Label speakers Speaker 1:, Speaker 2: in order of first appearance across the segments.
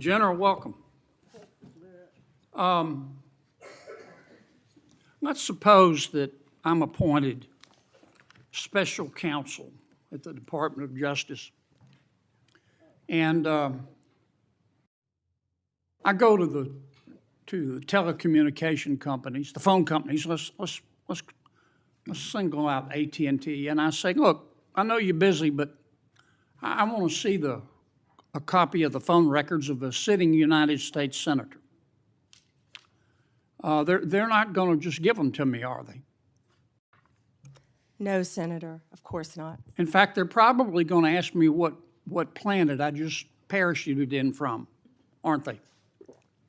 Speaker 1: General, welcome. Let's suppose that I'm appointed special counsel at the Department of Justice, and I go to the telecommunication companies, the phone companies. Let's single out AT&T, and I say, look, I know you're busy, but I want to see a copy of the phone records of a sitting United States senator. They're not going to just give them to me, are they?
Speaker 2: No, Senator, of course not.
Speaker 1: In fact, they're probably going to ask me what planet I just parachuted in from, aren't they?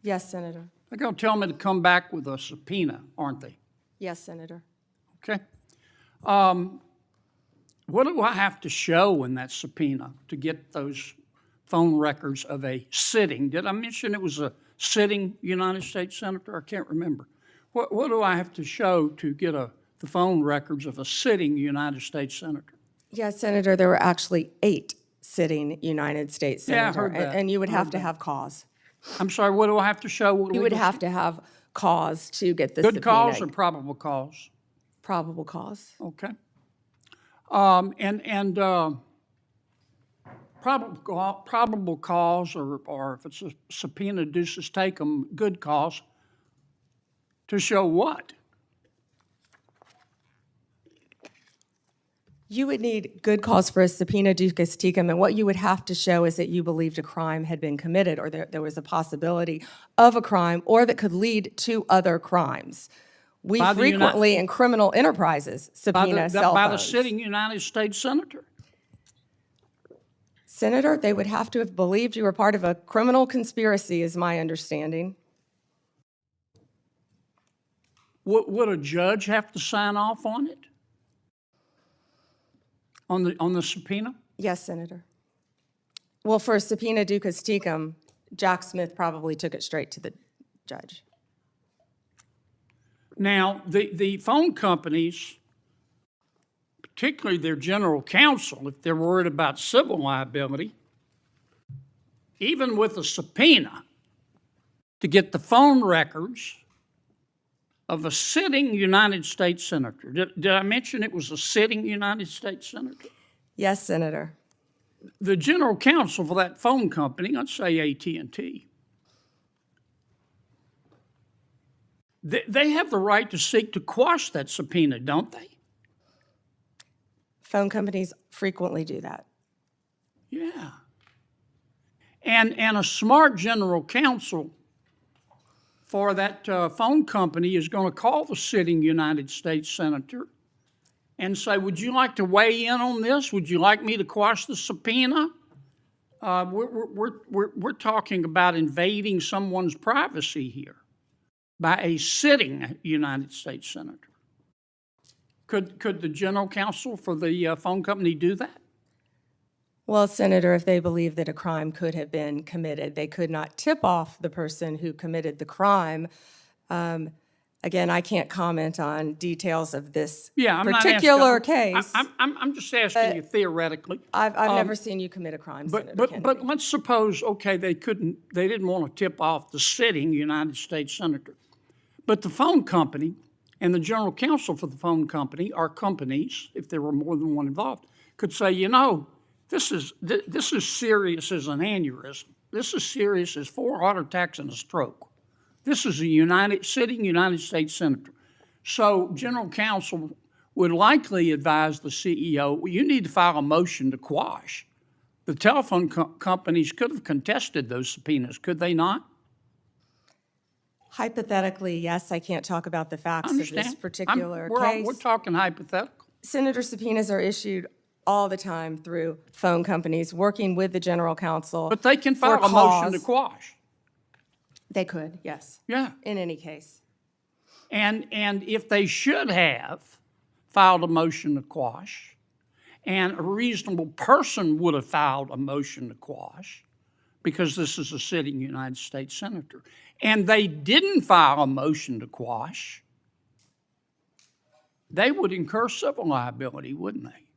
Speaker 2: Yes, Senator.
Speaker 1: They're going to tell me to come back with a subpoena, aren't they?
Speaker 2: Yes, Senator.
Speaker 1: Okay. What do I have to show in that subpoena to get those phone records of a sitting? Did I mention it was a sitting United States senator? I can't remember. What do I have to show to get the phone records of a sitting United States senator?
Speaker 2: Yes, Senator, there were actually 8 sitting United States
Speaker 1: Yeah, I
Speaker 2: senators,
Speaker 1: heard that.
Speaker 2: and you would have to have cause.
Speaker 1: I'm sorry, what do I have to show?
Speaker 2: You would have to have cause to get the
Speaker 1: Good
Speaker 2: subpoena.
Speaker 1: cause or probable cause?
Speaker 2: Probable cause.
Speaker 1: Okay. Probable cause, or if it's a subpoena, deuces take 'em, good cause, to show what?
Speaker 2: You would need good cause for a subpoena ducis tecum, and what you would have to show is that you believed a crime had been committed, or there was a possibility of a crime, or that could lead to other crimes. We
Speaker 1: By the
Speaker 2: frequently, in criminal enterprises, subpoena cell
Speaker 1: By the
Speaker 2: phones.
Speaker 1: sitting United States senator?
Speaker 2: Senator, they would have to have believed you were part of a criminal conspiracy, is my understanding.
Speaker 1: Would a judge have to sign off on it? On the subpoena?
Speaker 2: Yes, Senator. Well, for subpoena ducis tecum, Jack Smith probably took it straight to the judge.
Speaker 1: Now, the phone companies, particularly their general counsel, if they're worried about civil liability, even with a subpoena to get the phone records of a sitting United States senator. Did I mention it was a sitting United States senator?
Speaker 2: Yes, Senator.
Speaker 1: The general counsel for that phone company, let's say AT&T, they have the right to seek to quash that subpoena, don't they?
Speaker 2: Phone companies frequently do that.
Speaker 1: Yeah. And a smart general counsel for that phone company is going to call the sitting United States senator and say, would you like to weigh in on this? Would you like me to quash the subpoena? We're talking about invading someone's privacy here by a sitting United States senator. Could the general counsel for the phone company do that?
Speaker 2: Well, Senator, if they believe that a crime could have been committed, they could not tip off the person who committed the crime. Again, I can't comment on details of this particular case.
Speaker 1: I'm just asking you theoretically.
Speaker 2: I've never seen you commit a crime, Senator Kennedy.
Speaker 1: But let's suppose, okay, they didn't want to tip off the sitting United States senator. But the phone company and the general counsel for the phone company, or companies, if there were more than one involved, could say, you know, this is serious as an aneurysm. This is serious as 4 heart attacks and a stroke. This is a sitting United States senator. So general counsel would likely advise the CEO, well, you need to file a motion to quash. The telephone companies could have contested those subpoenas, could they not?
Speaker 2: Hypothetically, yes. I can't talk about the facts of this particular case.
Speaker 1: We're talking hypothetical.
Speaker 2: Senator, subpoenas are issued all the time through phone companies working with the general counsel.
Speaker 1: But they can file a motion to quash.
Speaker 2: They could, yes.
Speaker 1: Yeah.
Speaker 2: In any case.
Speaker 1: And if they should have filed a motion to quash, and a reasonable person would have filed a motion to quash, because this is a sitting United States senator, and they didn't file a motion to quash, they would incur civil liability, wouldn't they?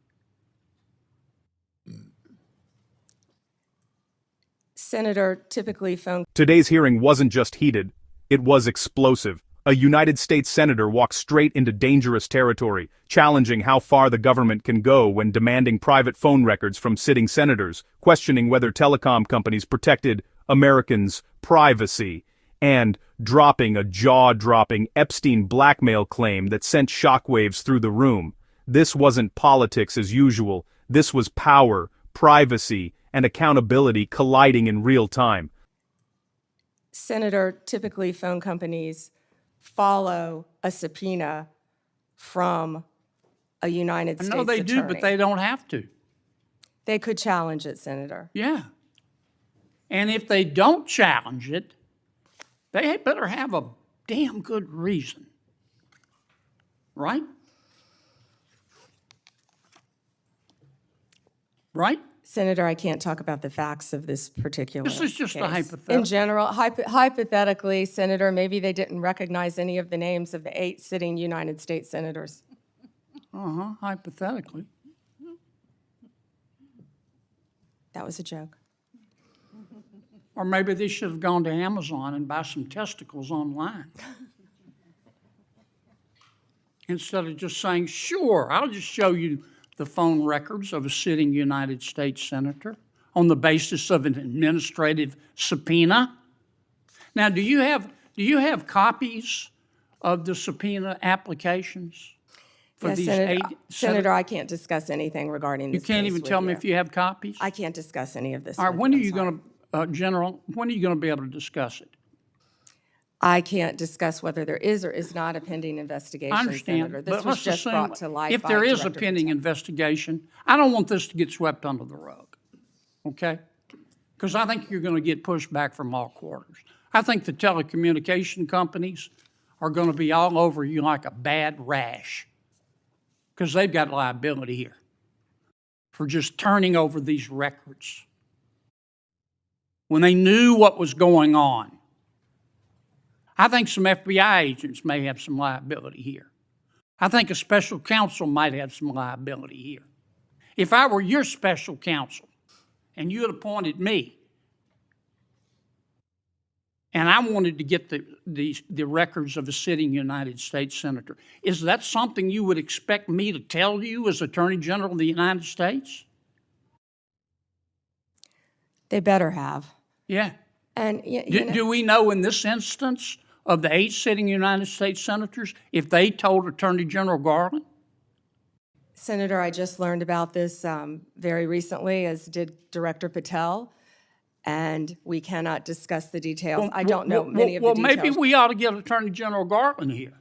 Speaker 2: Senator, typically phone
Speaker 3: Today's hearing wasn't just heated, it was explosive. A United States senator walked straight into dangerous territory, challenging how far the government can go when demanding private phone records from sitting senators, questioning whether telecom companies protected Americans' privacy, and dropping a jaw-dropping Epstein blackmail claim that sent shockwaves through the room. This wasn't politics as usual, this was power, privacy, and accountability colliding in real time.
Speaker 2: Senator, typically phone companies follow a subpoena from a United States
Speaker 1: I know they do,
Speaker 2: attorney.
Speaker 1: but they don't have to.
Speaker 2: They could challenge it, Senator.
Speaker 1: Yeah. And if they don't challenge it, they better have a damn good reason. Right? Right?
Speaker 2: Senator, I can't talk about the facts of this particular
Speaker 1: This is just a
Speaker 2: case.
Speaker 1: hypothetical.
Speaker 2: In general, hypothetically, Senator, maybe they didn't recognize any of the names of the 8 sitting United States senators.
Speaker 1: Hypothetically.
Speaker 2: That was a joke.
Speaker 1: Or maybe they should have gone to Amazon and buy some testicles online. Instead of just saying, sure, I'll just show you the phone records of a sitting United States senator on the basis of an administrative subpoena. Now, do you have copies of the subpoena applications for
Speaker 2: Yes,
Speaker 1: these
Speaker 2: Senator,
Speaker 1: 8
Speaker 2: Senator, I can't discuss anything regarding
Speaker 1: You
Speaker 2: this
Speaker 1: can't
Speaker 2: case
Speaker 1: even
Speaker 2: with
Speaker 1: tell me
Speaker 2: you.
Speaker 1: if you have copies?
Speaker 2: I can't discuss any of this.
Speaker 1: All right,
Speaker 2: with
Speaker 1: when are
Speaker 2: I'm
Speaker 1: you
Speaker 2: sorry.
Speaker 1: going to, General, when are you going to be able to discuss it?
Speaker 2: I can't discuss whether there is or is not a pending investigation,
Speaker 1: I understand,
Speaker 2: Senator. This
Speaker 1: but
Speaker 2: was
Speaker 1: let's
Speaker 2: just
Speaker 1: assume
Speaker 2: brought to light
Speaker 1: if
Speaker 2: by
Speaker 1: there is a
Speaker 2: Director
Speaker 1: pending
Speaker 2: Patel.
Speaker 1: investigation, I don't want this to get swept under the rug, okay? Because I think you're going to get pushed back from all quarters. I think the telecommunication companies are going to be all over you like a bad rash because they've got liability here for just turning over these records when they knew what was going on. I think some FBI agents may have some liability here. I think a special counsel might have some liability here. If I were your special counsel and you had appointed me and I wanted to get the records of a sitting United States senator, is that something you would expect me to tell you as Attorney General of the United States?
Speaker 2: They better have.
Speaker 1: Yeah.
Speaker 2: And
Speaker 1: Do we know in this instance of the 8 sitting United States senators if they told Attorney General Garland?
Speaker 2: Senator, I just learned about this very recently, as did Director Patel, and we cannot discuss the details. I don't know many of the details.
Speaker 1: Well, maybe we ought to get Attorney General Garland here.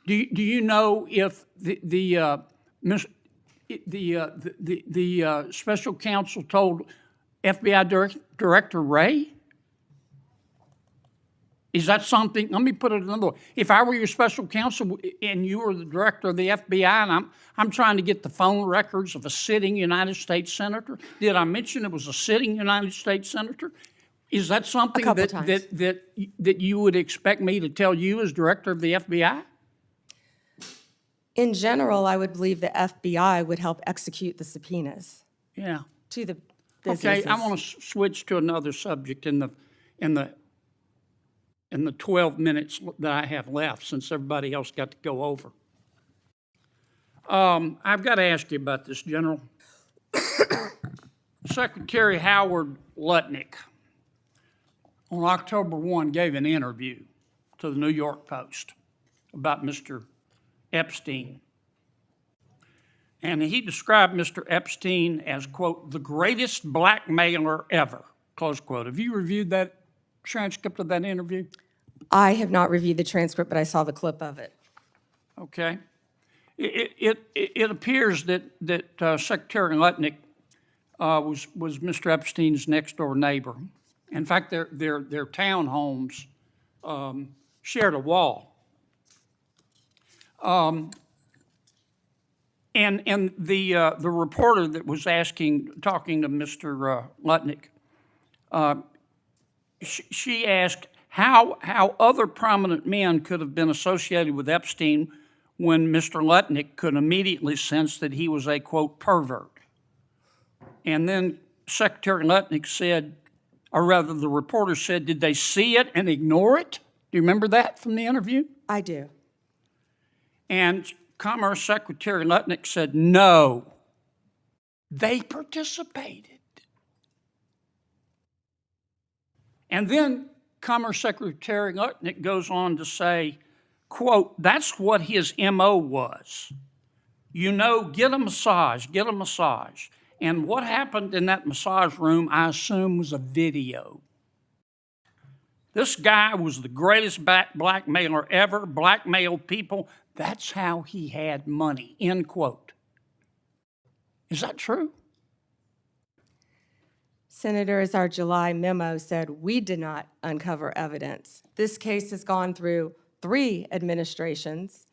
Speaker 1: Do you know if the special counsel told FBI Director Wray? Is that something? Let me put it another way. If I were your special counsel and you were the director of the FBI and I'm trying to get the phone records of a sitting United States senator, did I mention it was a sitting United States senator? Is that something that you would expect me to tell you as director of the FBI?
Speaker 2: In general, I would believe the FBI would help execute the subpoenas
Speaker 1: Yeah.
Speaker 2: to the businesses.
Speaker 1: Okay, I want to switch to another subject in the 12 minutes that I have left, since everybody else got to go over. I've got to ask you about this, General. Secretary Howard Lutnick on October 1 gave an interview to the New York Post about Mr. Epstein. And he described Mr. Epstein as, quote, the greatest blackmailer ever, close quote. Have you reviewed that transcript of that interview?
Speaker 2: I have not reviewed the transcript, but I saw the clip of it.
Speaker 1: Okay. It appears that Secretary Lutnick was Mr. Epstein's next door neighbor. In fact, their townhomes shared a wall. And the reporter that was talking to Mr. Lutnick, she asked how other prominent men could have been associated with Epstein when Mr. Lutnick could immediately sense that he was a, quote, pervert. And then Secretary Lutnick said, or rather the reporter said, did they see it and ignore it? Do you remember that from the interview?
Speaker 2: I do.
Speaker 1: And Commerce Secretary Lutnick said, no, they participated. And then Commerce Secretary Lutnick goes on to say, quote, that's what his MO was. You know, get a massage, get a massage. And what happened in that massage room, I assume, was a video. This guy was the greatest blackmailer ever, blackmailed people. That's how he had money, end quote. Is that true?
Speaker 2: Senator, as our July memo said, we did not uncover evidence. This case has gone through 3 administrations,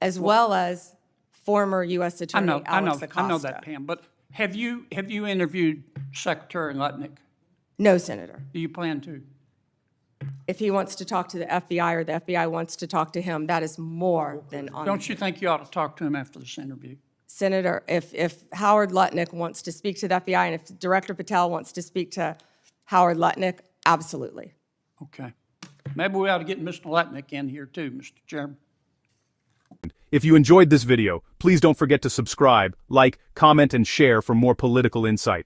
Speaker 2: as well as former U.S. Attorney Alex Acosta.
Speaker 1: I know that, Pam. But have you interviewed Secretary Lutnick?
Speaker 2: No, Senator.
Speaker 1: Do you plan to?
Speaker 2: If he wants to talk to the FBI or the FBI wants to talk to him, that is more than on.
Speaker 1: Don't you think you ought to talk to him after this interview?
Speaker 2: Senator, if Howard Lutnick wants to speak to the FBI and if Director Patel wants to speak to Howard Lutnick, absolutely.
Speaker 1: Okay. Maybe we ought to get Mr. Lutnick in here too, Mr. Chairman.
Speaker 3: If you enjoyed this video, please don't forget to subscribe, like, comment, and share for more political insight.